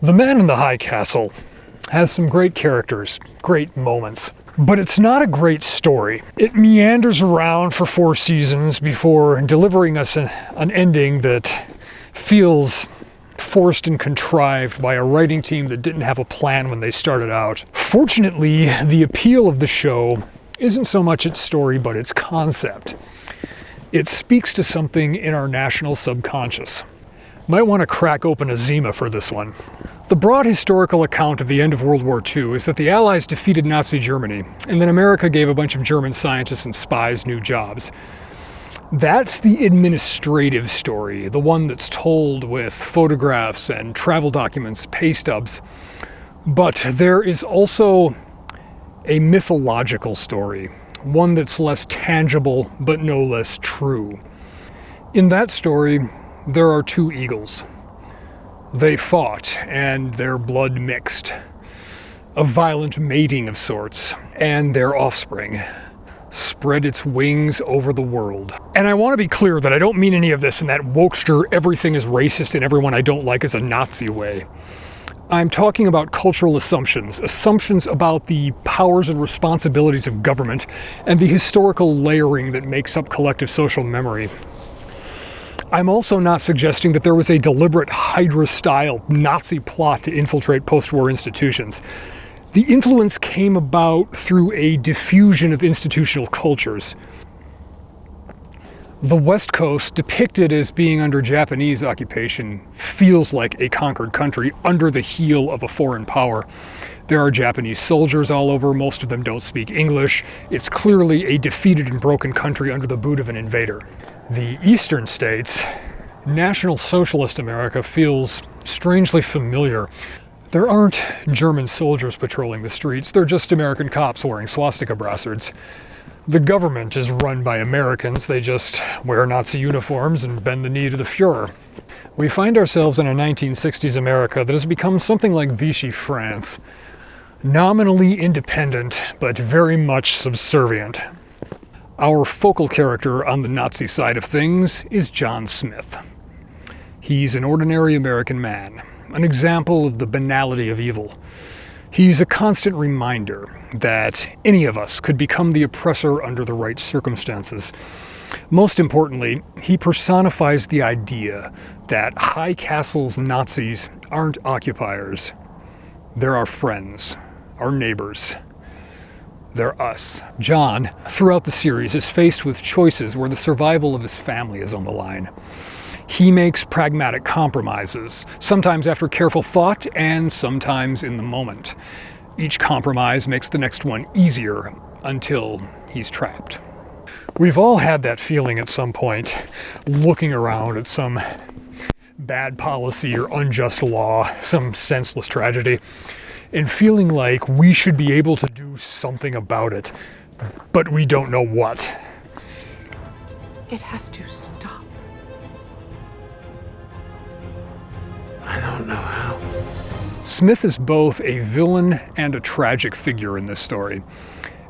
The Man in the High Castle has some great characters, great moments, but it's not a great story. It meanders around for 4 seasons before delivering us an ending that feels forced and contrived by a writing team that didn't have a plan when they started out. Fortunately, the appeal of the show isn't so much its story, but its concept. It speaks to something in our national subconscious. Might want to crack open a Zima for this one. The broad historical account of the end of World War II is that the Allies defeated Nazi Germany, and then America gave a bunch of German scientists and spies new jobs. That's the administrative story, the one that's told with photographs and travel documents, pay stubs. But there is also a mythological story, one that's less tangible but no less true. In that story, there are 2 eagles. They fought, and their blood mixed. A violent mating of sorts, and their offspring spread its wings over the world. And I want to be clear that I don't mean any of this in that wokester, everything is racist and everyone I don't like is a Nazi way. I'm talking about cultural assumptions about the powers and responsibilities of government, and the historical layering that makes up collective social memory. I'm also not suggesting that there was a deliberate Hydra-style Nazi plot to infiltrate post-war institutions. The influence came about through a diffusion of institutional cultures. The West Coast, depicted as being under Japanese occupation, feels like a conquered country under the heel of a foreign power. There are Japanese soldiers all over, most of them don't speak English. It's clearly a defeated and broken country under the boot of an invader. The eastern states, National Socialist America feels strangely familiar. There aren't German soldiers patrolling the streets, they're just American cops wearing swastika brassards. The government is run by Americans, they just wear Nazi uniforms and bend the knee to the Fuhrer. We find ourselves in a 1960s America that has become something like Vichy France. Nominally independent, but very much subservient. Our focal character on the Nazi side of things is John Smith. He's an ordinary American man, an example of the banality of evil. He's a constant reminder that any of us could become the oppressor under the right circumstances. Most importantly, he personifies the idea that High Castle's Nazis aren't occupiers. They're our friends, our neighbors. They're us. John, throughout the series, is faced with choices where the survival of his family is on the line. He makes pragmatic compromises, sometimes after careful thought and sometimes in the moment. Each compromise makes the next one easier until he's trapped. We've all had that feeling at some point, looking around at some bad policy or unjust law, some senseless tragedy, and feeling like we should be able to do something about it, but we don't know what. It has to stop. I don't know how. Smith is both a villain and a tragic figure in this story.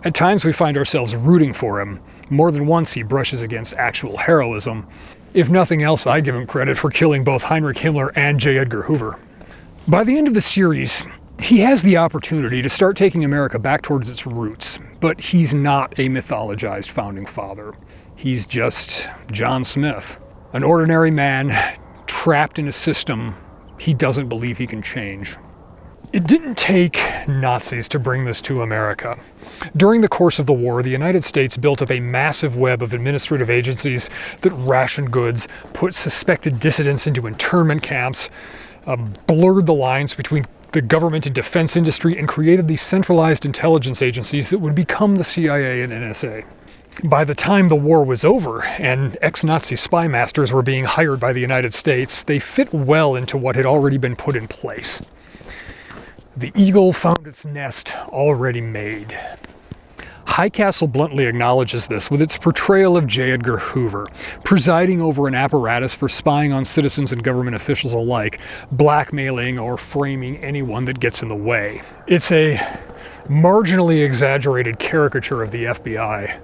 At times we find ourselves rooting for him. More than once he brushes against actual heroism. If nothing else, I give him credit for killing both Heinrich Himmler and J. Edgar Hoover. By the end of the series, he has the opportunity to start taking America back towards its roots, but he's not a mythologized founding father. He's just John Smith, an ordinary man trapped in a system he doesn't believe he can change. It didn't take Nazis to bring this to America. During the course of the war, the United States built up a massive web of administrative agencies that rationed goods, put suspected dissidents into internment camps, blurred the lines between the government and defense industry, and created these centralized intelligence agencies that would become the CIA and NSA. By the time the war was over and ex-Nazi spy masters were being hired by the United States, they fit well into what had already been put in place. The eagle found its nest already made. High Castle bluntly acknowledges this with its portrayal of J. Edgar Hoover, presiding over an apparatus for spying on citizens and government officials alike, blackmailing or framing anyone that gets in the way. It's a marginally exaggerated caricature of the FBI,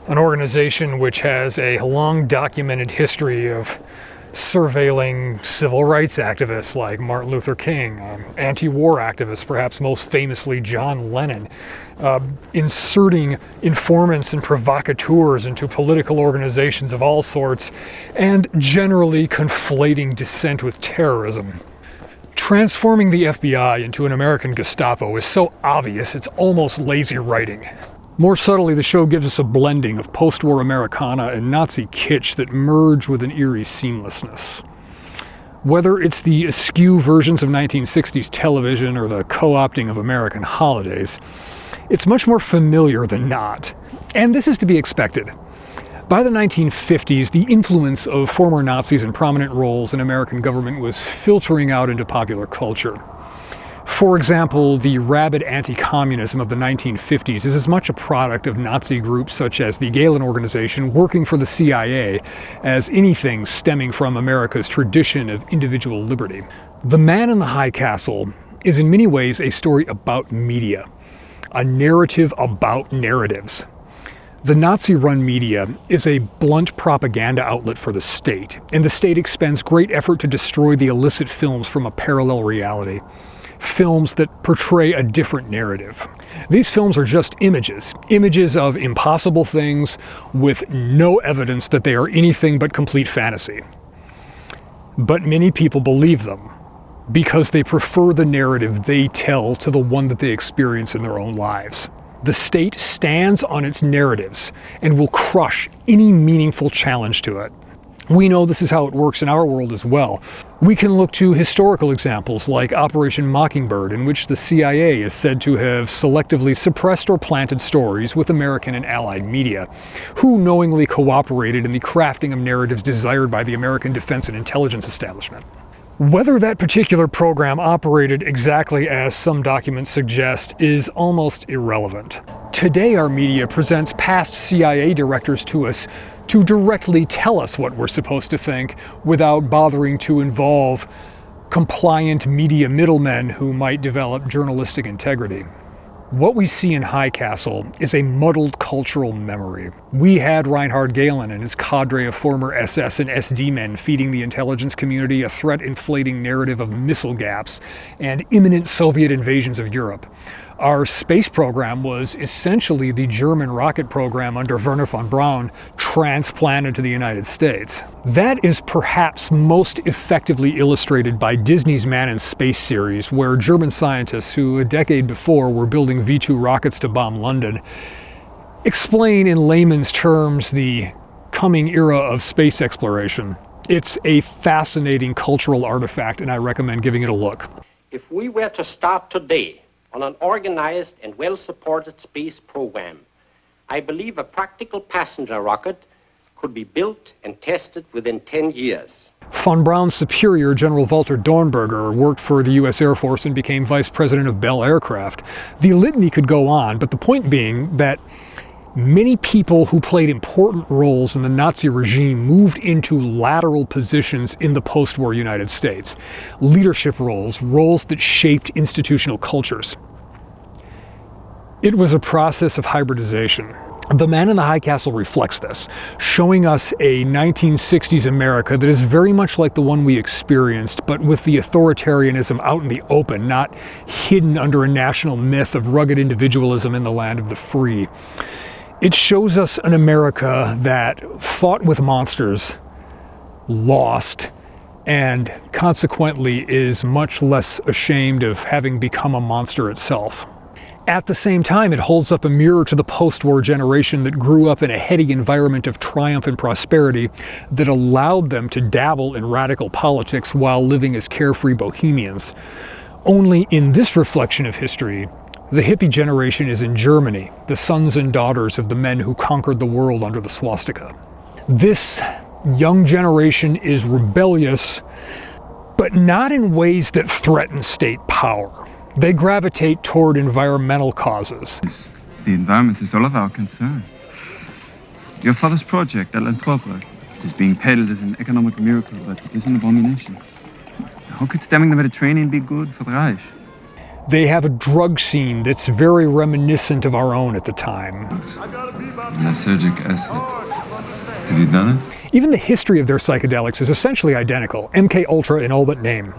an organization which has a long documented history of surveilling civil rights activists like Martin Luther King, anti-war activists, perhaps most famously John Lennon, inserting informants and provocateurs into political organizations of all sorts, and generally conflating dissent with terrorism. Transforming the FBI into an American Gestapo is so obvious it's almost lazy writing. More subtly, the show gives us a blending of post-war Americana and Nazi kitsch that merge with an eerie seamlessness. Whether it's the askew versions of 1960s television or the co-opting of American holidays, it's much more familiar than not. And this is to be expected. By the 1950s, the influence of former Nazis in prominent roles in American government was filtering out into popular culture. For example, the rabid anti-communism of the 1950s is as much a product of Nazi groups such as the Gehlen Organization working for the CIA as anything stemming from America's tradition of individual liberty. The Man in the High Castle is in many ways a story about media, a narrative about narratives. The Nazi-run media is a blunt propaganda outlet for the state, and the state expends great effort to destroy the illicit films from a parallel reality. Films that portray a different narrative. These films are just images of impossible things with no evidence that they are anything but complete fantasy. But many people believe them because they prefer the narrative they tell to the one that they experience in their own lives. The state stands on its narratives and will crush any meaningful challenge to it. We know this is how it works in our world as well. We can look to historical examples like Operation Mockingbird, in which the CIA is said to have selectively suppressed or planted stories with American and Allied media, who knowingly cooperated in the crafting of narratives desired by the American defense and intelligence establishment. Whether that particular program operated exactly as some documents suggest is almost irrelevant. Today, our media presents past CIA directors to us to directly tell us what we're supposed to think without bothering to involve compliant media middlemen who might develop journalistic integrity. What we see in High Castle is a muddled cultural memory. We had Reinhard Gehlen and his cadre of former SS and SD men feeding the intelligence community a threat-inflating narrative of missile gaps and imminent Soviet invasions of Europe. Our space program was essentially the German rocket program under Wernher von Braun transplanted to the United States. That is perhaps most effectively illustrated by Disney's Man in Space series, where German scientists who a decade before were building V-2 rockets to bomb London explain in layman's terms the coming era of space exploration. It's a fascinating cultural artifact, and I recommend giving it a look. If we were to start today on an organized and well-supported space program, I believe a practical passenger rocket could be built and tested within 10 years. Von Braun's superior, General Walter Dornberger, worked for the US Air Force and became vice president of Bell Aircraft. The litany could go on, but the point being that many people who played important roles in the Nazi regime moved into lateral positions in the post-war United States. Leadership roles, roles that shaped institutional cultures. It was a process of hybridization. The Man in the High Castle reflects this, showing us a 1960s America that is very much like the one we experienced, but with the authoritarianism out in the open, not hidden under a national myth of rugged individualism in the land of the free. It shows us an America that fought with monsters, lost, and consequently is much less ashamed of having become a monster itself. At the same time, it holds up a mirror to the post-war generation that grew up in a heady environment of triumph and prosperity that allowed them to dabble in radical politics while living as carefree bohemians. Only in this reflection of history, the hippie generation is in Germany, the sons and daughters of the men who conquered the world under the swastika. This young generation is rebellious, but not in ways that threaten state power. They gravitate toward environmental causes. The environment is all of our concern. Your father's project, Atlantropa, is being peddled as an economic miracle, but it is an abomination. How could stemming the Mediterranean be good for the Reich? They have a drug scene that's very reminiscent of our own at the time. Lysergic acid. Have you done it? Even the history of their psychedelics is essentially identical, MK Ultra in all but name.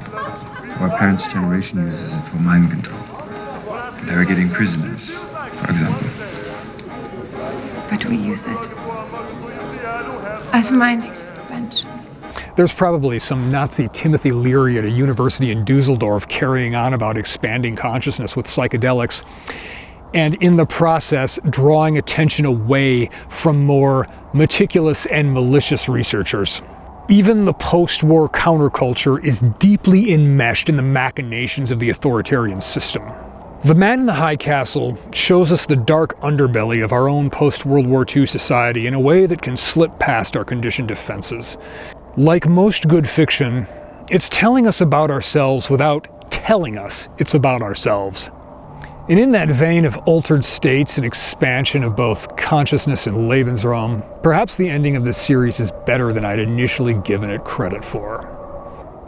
Our parents' generation uses it for mind control. Interrogating prisoners, for example. But we use it as mind expansion. There's probably some Nazi Timothy Leary at a university in Dusseldorf carrying on about expanding consciousness with psychedelics, and in the process drawing attention away from more meticulous and malicious researchers. Even the post-war counterculture is deeply enmeshed in the machinations of the authoritarian system. The Man in the High Castle shows us the dark underbelly of our own post-World War II society in a way that can slip past our conditioned defenses. Like most good fiction, it's telling us about ourselves without telling us it's about ourselves. And in that vein of altered states and expansion of both consciousness and Lebensraum, perhaps the ending of this series is better than I'd initially given it credit for.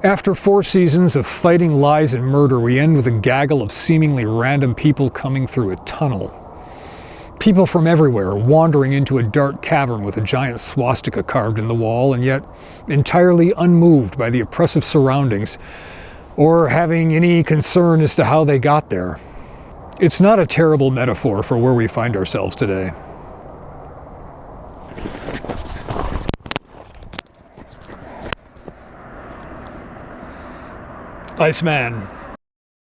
After 4 seasons of fighting lies and murder, we end with a gaggle of seemingly random people coming through a tunnel. People from everywhere wandering into a dark cavern with a giant swastika carved in the wall, and yet entirely unmoved by the oppressive surroundings or having any concern as to how they got there. It's not a terrible metaphor for where we find ourselves today. Iceman.